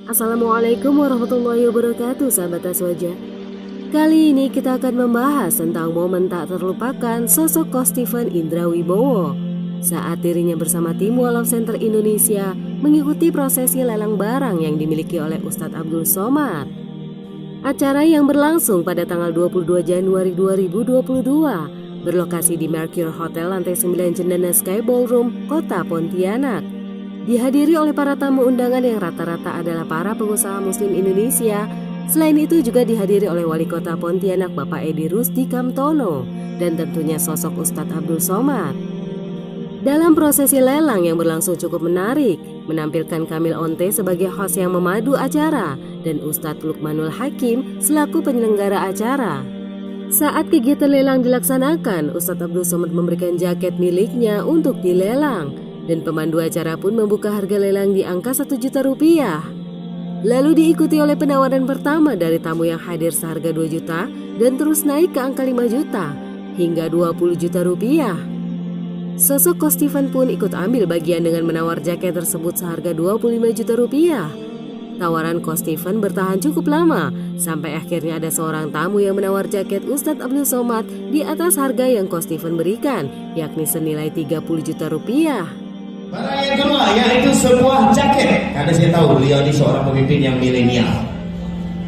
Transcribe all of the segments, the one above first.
Assalamualaikum warahmatullahi wabarakatuh, sahabat Aswaja. Kali ini kita akan membahas tentang momen tak terlupakan sosok Ko Steven Indra Wibowo saat dirinya bersama tim Walaf Center Indonesia mengikuti prosesi lelang barang yang dimiliki oleh Ustadz Abdul Somad. Acara yang berlangsung pada tanggal 22 Januari 2022 berlokasi di Mercure Hotel lantai 9 Cendana Sky Ballroom, Kota Pontianak. Dihadiri oleh para tamu undangan yang rata-rata adalah para pengusaha muslim Indonesia. Selain itu juga dihadiri oleh Wali Kota Pontianak Bapak Edi Rusdi Kamtono dan tentunya sosok Ustadz Abdul Somad. Dalam prosesi lelang yang berlangsung cukup menarik, menampilkan Kamil Onte sebagai host yang memadu acara dan Ustadz Lukmanul Hakim selaku penyelenggara acara. Saat kegiatan lelang dilaksanakan, Ustadz Abdul Somad memberikan jaket miliknya untuk dilelang. Dan pemandu acara pun membuka harga lelang di angka 1 juta rupiah. Lalu diikuti oleh penawaran pertama dari tamu yang hadir seharga 2 juta dan terus naik ke angka 5 juta hingga 20 juta rupiah. Sosok Ko Steven pun ikut ambil bagian dengan menawar jaket tersebut seharga 25 juta rupiah. Tawaran Ko Steven bertahan cukup lama sampai akhirnya ada seorang tamu yang menawar jaket Ustadz Abdul Somad di atas harga yang Ko Steven berikan, yakni senilai 30 juta rupiah. Barang yang kedua yaitu sebuah jaket. Karena saya tahu beliau ini seorang pemimpin yang milenial.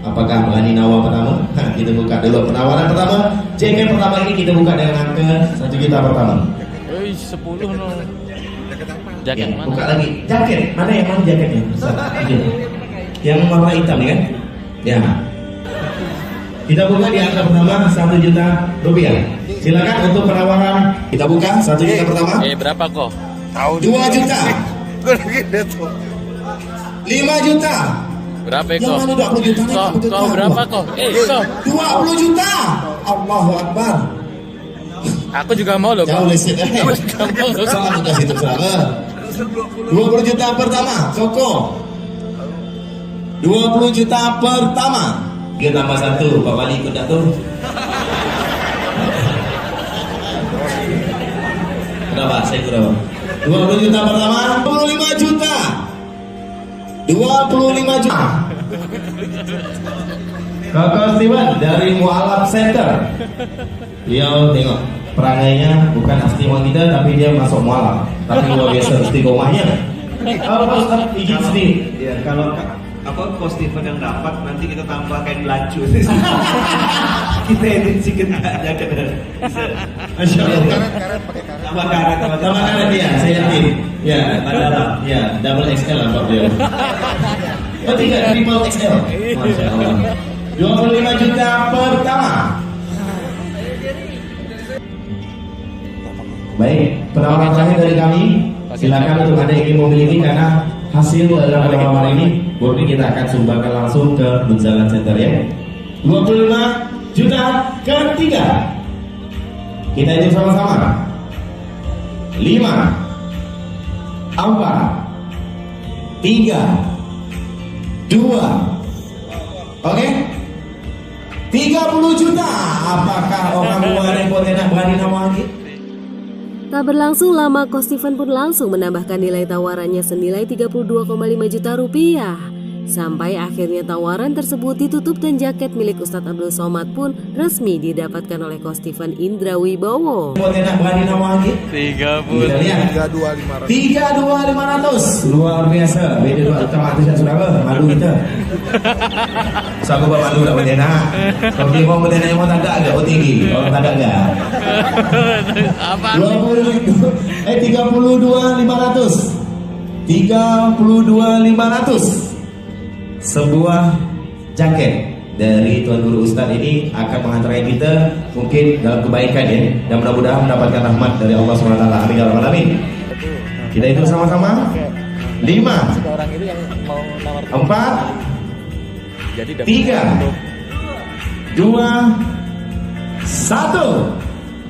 Apakah berani nawar pertama? Kita buka dulu penawaran pertama. Jaket pertama ini kita buka dengan angka 1 juta pertama. 10 no. Jaket Ya, mana? buka lagi. Jaket. Mana yang mana jaketnya? Yang warna hitam kan? Ya. Kita buka di angka pertama 1 juta rupiah. Silakan untuk penawaran. Kita buka 1 juta pertama. Berapa kok? 2 juta. 5 juta. Berapa Yang kok? mana 20 juta? Kau berapa kok? Kok 20 juta. Allahu Akbar. aku juga mau loh. Jauh leset. Aku juga mau loh. Sama juga situ seraba. 20 juta pertama, Koko. 20 juta pertama. Kita tambah 1, Pak Wali ikut tuh. Berapa? Saya kurang. 20 juta pertama, 25 juta. 25 juta. Koko Steven dari Walaf Center. Beliau tengok perangainya bukan asli kita tapi dia masuk mualaf. Tapi luar biasa istiqomahnya. Pak Ustaz izin sedikit. Ya, kalau Ko Steven yang dapat nanti kita tambahkan laju. Kita edit sedikit aja kan. Masya Allah. Tambah karet, Tambah karet ya, saya yakin. Ya, ya, double XL lah Pak beliau. Oh tidak, triple XL. Masya Allah. 25 juta pertama. Baik, penawaran terakhir dari kami. Silakan untuk Anda yang ingin memiliki karena hasil dalam penawaran ini mungkin kita akan sumbangkan langsung ke Bunzalan Center ya. 25 juta ketiga. Kita hitung sama-sama. 5 4 3 2. Oke? 30 juta. Apakah orang luar yang enak berani nawar lagi? Tak berlangsung lama, Ko Steven pun langsung menambahkan nilai tawarannya senilai 32,5 juta rupiah. Sampai akhirnya tawaran tersebut ditutup dan jaket milik Ustadz Abdul Somad pun resmi didapatkan oleh Ko Steven Indra Wibowo. Enak berani nawar lagi? 30. 32.500. Luar biasa. Beda dua teman tu saudara. Malu kita. Saya buat malu tak boleh nak. Kalau dia mau boleh nak tak ada agak tinggi. Kalau tak ada agak. Apa? 32.500. 32.500. Sebuah jaket dari Tuan Guru Ustadz ini akan mengantarkan kita mungkin dalam kebaikan ya, dan mudah-mudahan mendapatkan rahmat dari Allah SWT. Amin ya rabbal alamin. Kita hitung sama-sama. 5 4 3 2 1.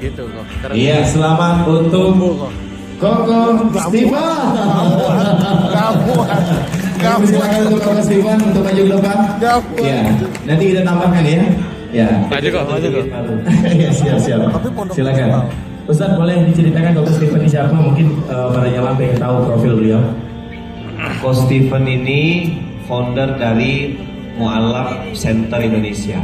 Gitu kok. Iya, selamat untuk Koko Steven. Silakan untuk Koko Steven untuk maju ke depan. Ya, nanti kita tambahkan ya. Ya. Maju kok. Ya, siap. Silakan. Ustaz, boleh diceritakan Koko Steven ini siapa? Mungkin para jamaah pengen tahu profil beliau. Ko Steven ini founder dari Mu'allaf Center Indonesia.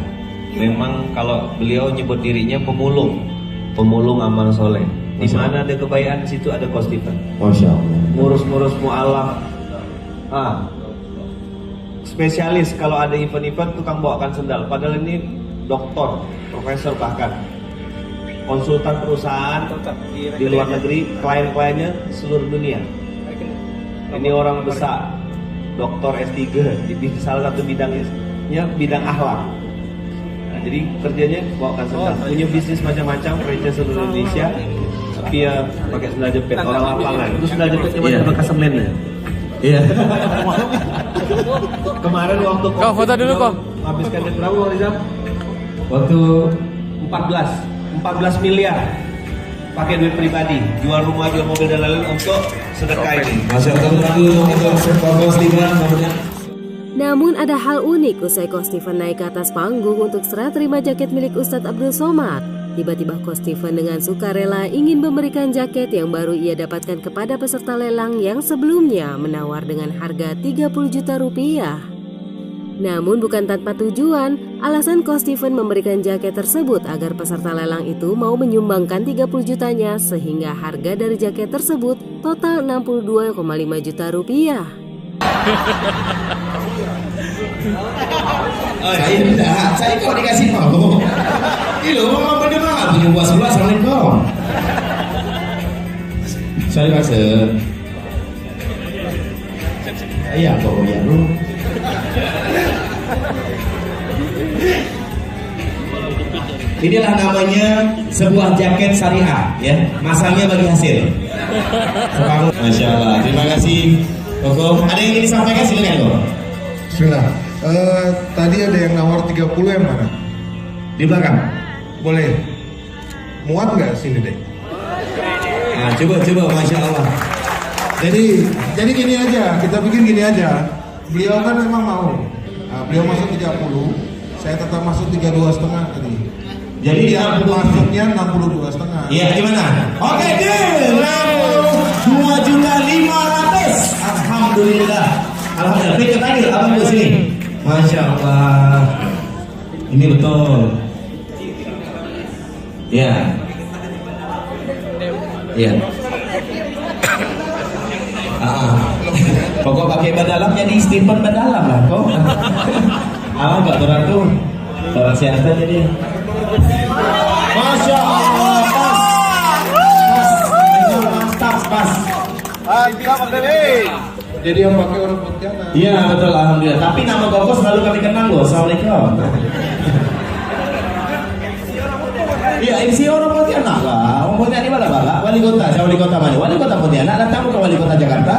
Memang kalau beliau nyebut dirinya pemulung amal soleh. Di mana ada kebaikan, situ ada Coach Steven. Masya Allah. Ngurus-ngurus mu'allaf. Spesialis kalau ada event-event tukang bawakan sendal. Padahal ini doktor, profesor bahkan. Konsultan perusahaan di luar negeri, klien-kliennya seluruh dunia. Ini orang besar, doktor S3 di salah satu bidangnya bidang akhlak. Nah, jadi kerjanya bawakan sendal, punya bisnis macam-macam, franchise seluruh Indonesia. Tapi ya pakai sendal jepit orang lapangan. Itu sendal jepitnya macam bekas semen ya. Iya. Kemarin waktu Kau foto dulu kok. habiskan duit berapa Rizam? Waktu 14 miliar pakai duit pribadi, jual rumah, jual mobil dan lain-lain untuk sedekah ini. Masya Allah untuk Coach Steven. Namun ada hal unik usai Coach Steven naik ke atas panggung untuk serah terima jaket milik Ustadz Abdul Somad. Tiba-tiba Coach Steven dengan sukarela ingin memberikan jaket yang baru ia dapatkan kepada peserta lelang yang sebelumnya menawar dengan harga 30 juta rupiah. Namun bukan tanpa tujuan, alasan Coach Steven memberikan jaket tersebut agar peserta lelang itu mau menyumbangkan 30 jutanya sehingga harga dari jaket tersebut total 62,5 juta rupiah. Saya kalau dikasih mau. Ini loh, mau beda mahal punya buah sebelah. Assalamualaikum. Sorry Mas. Iya kok ya lu. Inilah namanya sebuah jaket syariah, ya. Masangnya bagi hasil. Masya Allah. Terima kasih. Koko, ada yang ingin disampaikan silakan kok. Bismillah. Tadi ada yang nawar 30 yang mana? Di belakang. Boleh. Muat nggak sini deh? Nah, coba, Masya Allah. Jadi gini aja, kita bikin gini aja. Beliau kan memang mau. Nah, beliau masuk 30, saya tetap masuk 32,5 tadi. Jadi dia masuknya 62,5. Iya, gimana? Oke, deal. 62.500.000. Alhamdulillah. Alhamdulillah. Pikir tadi, abang di sini. Masya Allah. Ini betul. Iya. Iya. Pokok pakai badalam jadi Steven badalam lah kok. Enggak berat tuh. Orang siapa jadi. Masya Allah. Pas. Jadi yang pakai orang Pontianak. Iya betul, alhamdulillah. Tapi nama Koko selalu kami kenang loh. Assalamualaikum. Iya, MC orang Pontianak lah. Orang Pontianak di mana bala? Wali kota. Saya wali kota mana? Wali kota Pontianak. Dan kamu ke wali kota Jakarta.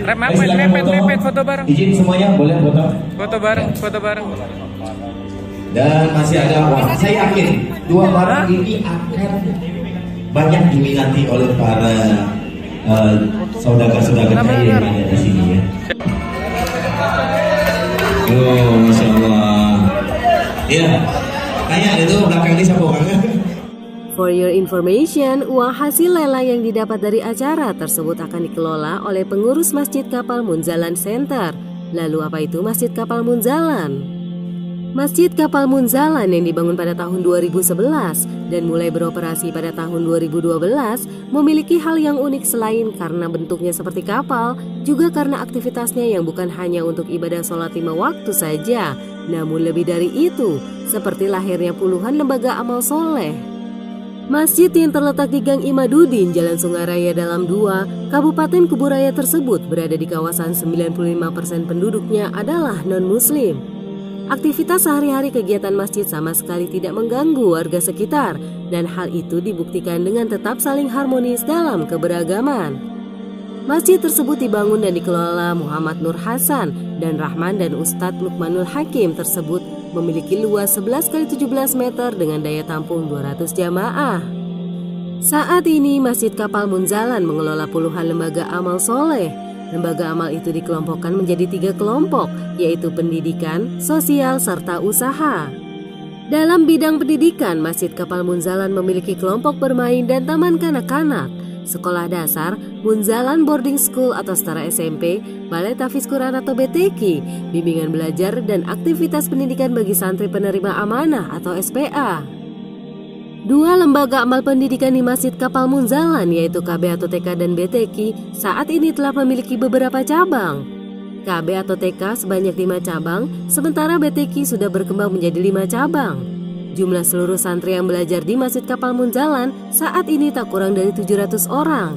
Mepet foto bareng. Izin semuanya boleh foto. Foto bareng. Dan masih ada wah, saya yakin dua barang ini akan banyak diminati oleh para saudara-saudara kaya yang ada di sini ya. Oh, Masya Allah. Ya, tanya itu belakang ini siapa orangnya? For your information, uang hasil lelang yang didapat dari acara tersebut akan dikelola oleh pengurus Masjid Kapal Munzalan Center. Lalu apa itu Masjid Kapal Munzalan? Masjid Kapal Munzalan yang dibangun pada tahun 2011 dan mulai beroperasi pada tahun 2012 memiliki hal yang unik selain karena bentuknya seperti kapal, juga karena aktivitasnya yang bukan hanya untuk ibadah sholat 5 waktu saja, namun lebih dari itu, seperti lahirnya puluhan lembaga amal soleh. Masjid yang terletak di Gang Imadudin, Jalan Sungaraya Dalam 2, Kabupaten Kuburaya tersebut berada di kawasan 95% penduduknya adalah non-muslim. Aktivitas sehari-hari kegiatan masjid sama sekali tidak mengganggu warga sekitar dan hal itu dibuktikan dengan tetap saling harmonis dalam keberagaman. Masjid tersebut dibangun dan dikelola Muhammad Nur Hasan dan Rahman dan Ustadz Lukmanul Hakim tersebut memiliki luas 11 x 17 meter dengan daya tampung 200 jamaah. Saat ini Masjid Kapal Munzalan mengelola puluhan lembaga amal soleh. Lembaga amal itu dikelompokkan menjadi 3 kelompok, yaitu pendidikan, sosial, serta usaha. Dalam bidang pendidikan, Masjid Kapal Munzalan memiliki kelompok bermain dan taman kanak-kanak. sekolah dasar, Munzalan Boarding School atau setara SMP, Balai Tahfiz Quran atau BTQ, bimbingan belajar dan aktivitas pendidikan bagi santri penerima amanah atau SPA. Dua lembaga amal pendidikan di Masjid Kapal Munzalan yaitu KB atau TK dan BTQ saat ini telah memiliki beberapa cabang. KB atau TK sebanyak 5 cabang, sementara BTQ sudah berkembang menjadi 5 cabang. Jumlah seluruh santri yang belajar di Masjid Kapal Munzalan saat ini tak kurang dari 700 orang.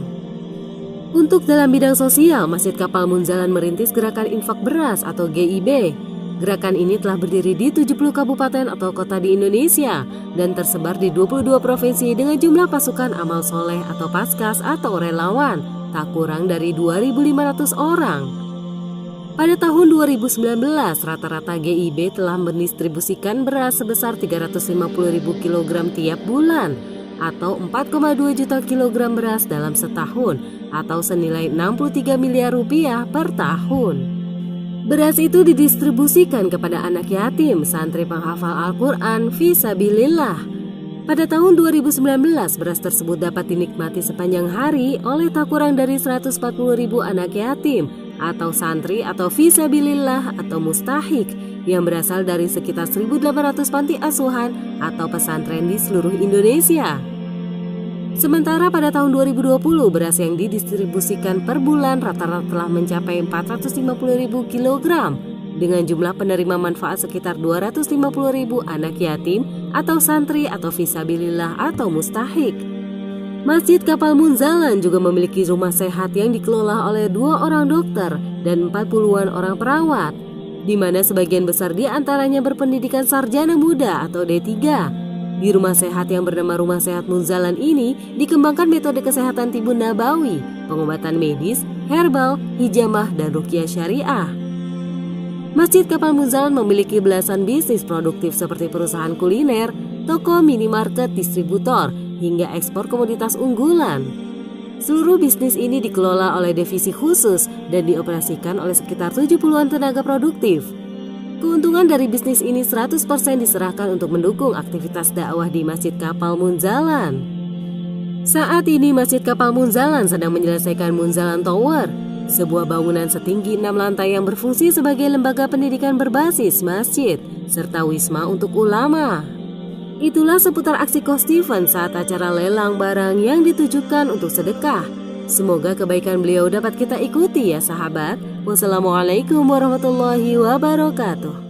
Untuk dalam bidang sosial, Masjid Kapal Munzalan merintis gerakan infak beras atau GIB. Gerakan ini telah berdiri di 70 kabupaten atau kota di Indonesia dan tersebar di 22 provinsi dengan jumlah pasukan amal soleh atau paskas atau relawan tak kurang dari 2.500 orang. Pada tahun 2019, rata-rata GIB telah mendistribusikan beras sebesar 350.000 kg tiap bulan atau 4,2 juta kilogram beras dalam setahun atau senilai 63 miliar rupiah per tahun. Beras itu didistribusikan kepada anak yatim, santri penghafal Al-Quran, fisabilillah. Pada tahun 2019, beras tersebut dapat dinikmati sepanjang hari oleh tak kurang dari 140.000 anak yatim atau santri atau fisabilillah atau mustahik yang berasal dari sekitar 1.800 panti asuhan atau pesantren di seluruh Indonesia. Sementara pada tahun 2020 beras yang didistribusikan per bulan rata-rata telah mencapai 450.000 kg dengan jumlah penerima manfaat sekitar 250.000 anak yatim atau santri atau fisabilillah atau mustahik. Masjid Kapal Munzalan juga memiliki rumah sehat yang dikelola oleh 2 orang dokter dan 40-an orang perawat, di mana sebagian besar di antaranya berpendidikan sarjana muda atau D3. Di rumah sehat yang bernama Rumah Sehat Munzalan ini dikembangkan metode kesehatan Tibun Nabawi, pengobatan medis, herbal, hijamah, dan ruqyah syariah. Masjid Kapal Munzalan memiliki belasan bisnis produktif seperti perusahaan kuliner, toko, minimarket, distributor, hingga ekspor komoditas unggulan. Seluruh bisnis ini dikelola oleh divisi khusus dan dioperasikan oleh sekitar 70-an tenaga produktif. Keuntungan dari bisnis ini 100% diserahkan untuk mendukung aktivitas dakwah di Masjid Kapal Munzalan. Saat ini Masjid Kapal Munzalan sedang menyelesaikan Munzalan Tower, sebuah bangunan setinggi 6 lantai yang berfungsi sebagai lembaga pendidikan berbasis masjid, serta wisma untuk ulama. Itulah seputar aksi Coach Steven saat acara lelang barang yang ditujukan untuk sedekah. Semoga kebaikan beliau dapat kita ikuti ya sahabat. Wassalamualaikum warahmatullahi wabarakatuh.